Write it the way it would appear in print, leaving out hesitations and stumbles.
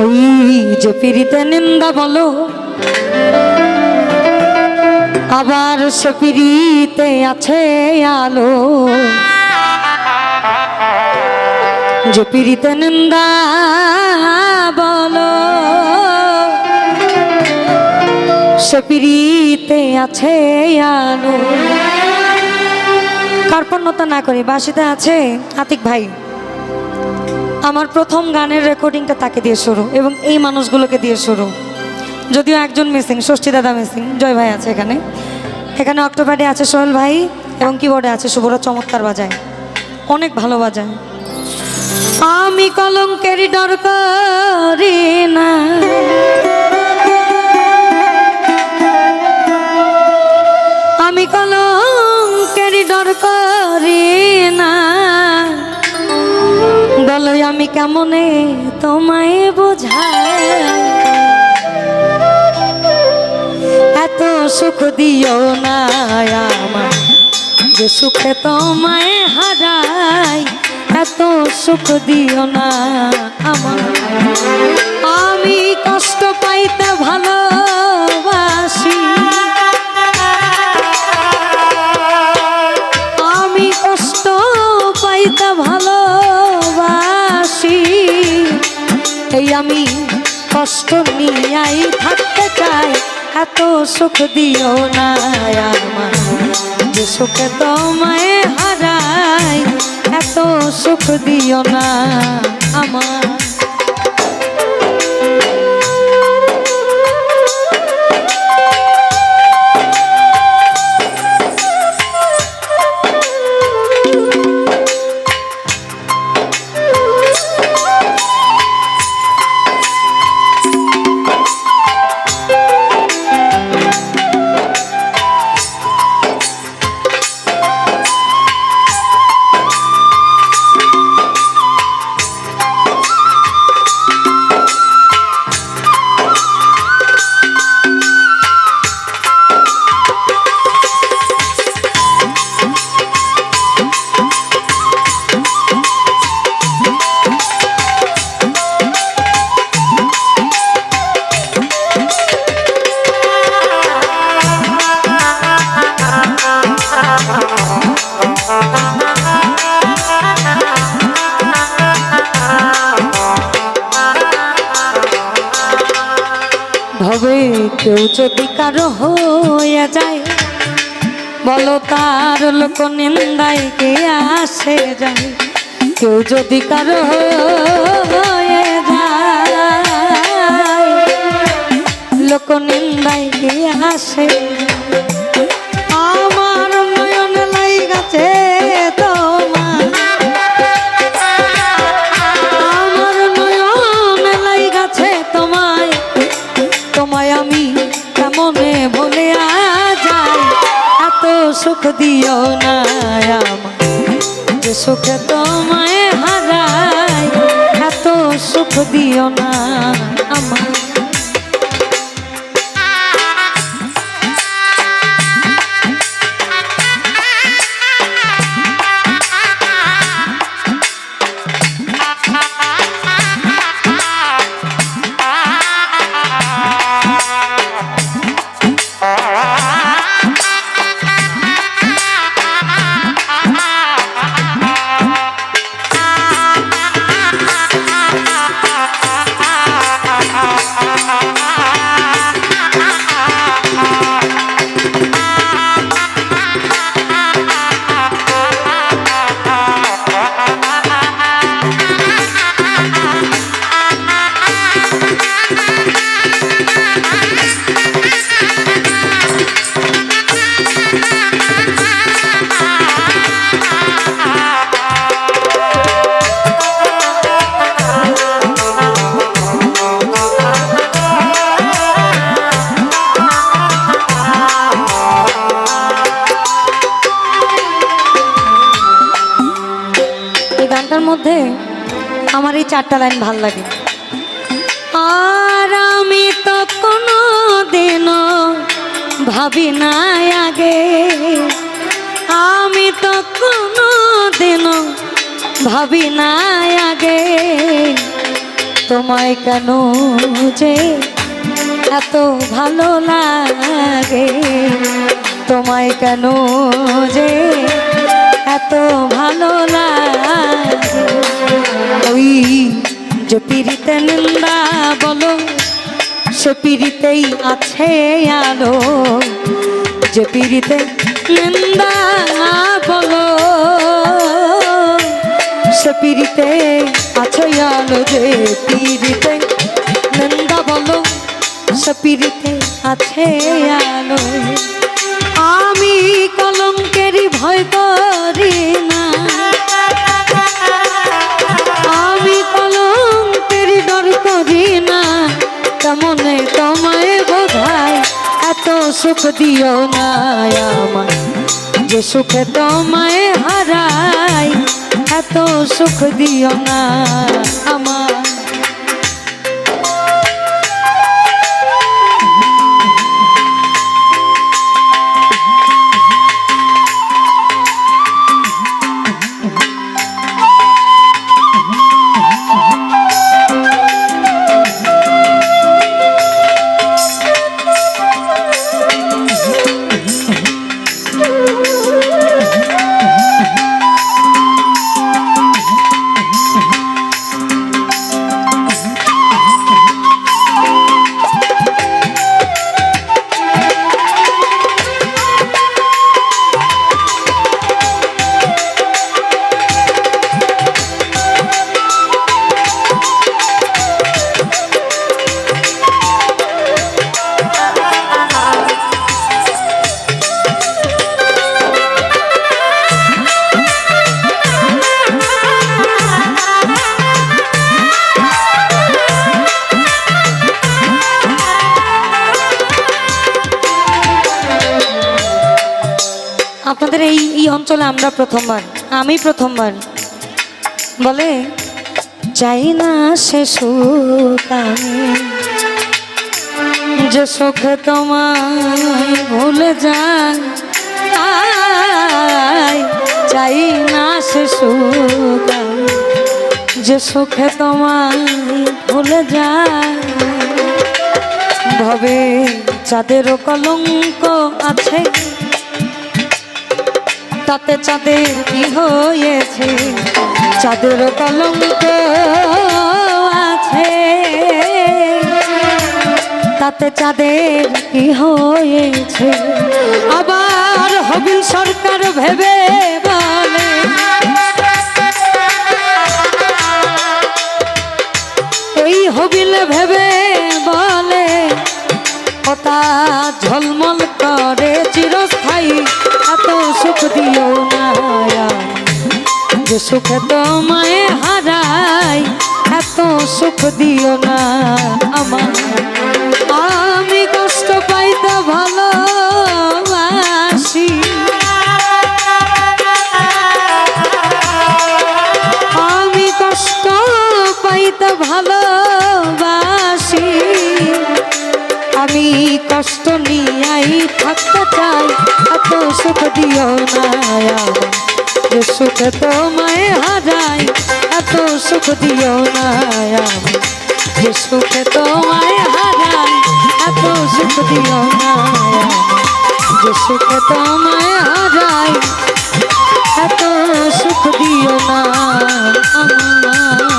ওই যে পিড়িতে নিন্দা বলো, আবার সে পিড়িতে আছে আলো। যে পিড়িতে নিন্দা বলো, সে পিড়িতে আছে আলো। কার্পণ্যতা না করি, বাঁশিতে আছে আতিক ভাই। আমার প্রথম গানের রেকর্ডিংটা তাকে দিয়ে শুরু, এবং এই মানুষগুলোকে দিয়ে শুরু। যদিও একজন মিসিং, ষষ্ঠী দাদা মিসিং, জয় ভাই আছে এখানে। এখানে অক্টোপ্যাডে আছে সোহেল ভাই, এবং কিবোর্ডে আছে শুভরা, চমৎকার বাজায়, অনেক ভালো বাজায়। আমি কলঙ্কের ডর করি না, আমি কলঙ্কের ডর করি না। বলো আমি কেমনে তোমায় বোঝাই, এত সুখ দিও না আমার, যে সুখে তোমায় হারাই। এত সুখ দিও না আমার, আমি কষ্ট পাইতে ভালোবাসি, আমি কষ্ট পাইতে ভালোবাসি। এই আমি কষ্ট নিয়াই থাকতে চাই, এত সুখ দিও না আমার, যে সুখে তোমায় হারাই। এত সুখ দিও না আমার। ভবে কেউ যদি কারো হয়ে যায়, বলো তার লোক নিন্দায় কে আসে যায়। কেউ যদি কারো হয়ে যায়, লোক নিন্দায় কে আসে। আমার নয়ন লাইগাছে তোমার, আমার নয়ন লাইগাছে তোমায়, তোমায় আমি কেমনে ভুলে যাই। এত সুখ দিও না আমার, যে সুখে তোমায় হারাই। এত সুখ দিও না আমার। মধ্যে আমার এই চারটা লাইন ভাল লাগে। আর আমি তো কোনো দিনও ভাবি নাই আগে, আমি তো কোনো দিনও ভাবি নাই আগে, তোমায় কেন যে এত ভালো লাগে, তোমায় কেন যে এত ভালো লাগে। ওই যে পিরিতে নিন্দা বলো সে পিরিতেই আছে আলো, যে পিরিতে নিন্দা বলো সে পিরিতে আছে আলো, যে পিরিতে নিন্দা বলো সে পিরিতে আছে আলো। আমি কলঙ্কেরই ভয় করি না, আমি কলঙ্কেরই ডর করি না, তেমনে তোমায় বোঝায় এত সুখ দিও না আমায়, যে সুখে তোমায় হারাই এত সুখ দিও না আমার। আপনাদের এই অঞ্চলে আমরা প্রথমবার, আমি প্রথমবার। বলে চাই না সে সুখ আমি, যে সুখে তোমায় ভুলে যায়, চাই না সে সুখ আমি, যে সুখে তোমায় ভুলে যায়। ভবে চাঁদেরও কলঙ্ক আছে, তাতে চাঁদের কি হয়েছে, চাঁদের কলঙ্ক আছে, তাতে চাঁদের কি হয়েছে। আবার হবিল সরকার ভেবে বলে, এই হবিল ভেবে বলে ওটা ঝলমল করে চিরস্থায়ী, এত সুখ দিও না যে সুখে তোমায় হারাই এত সুখ দিও না আমার। আমি কষ্ট পাইতে ভালোবাসি, আমি কষ্ট পাইতে ভালোবাসি, আমি কষ্ট নিয়াই থাকতে চাই এত সুখ দিও না আমার, যে সুখে তোমায় হারাই এত সুখ দিও না আমার, যে সুখে তোমায় হারাই এত সুখ দিও না আমার, যে সুখে তোমায় হারাই এত সুখ দিও না আমার।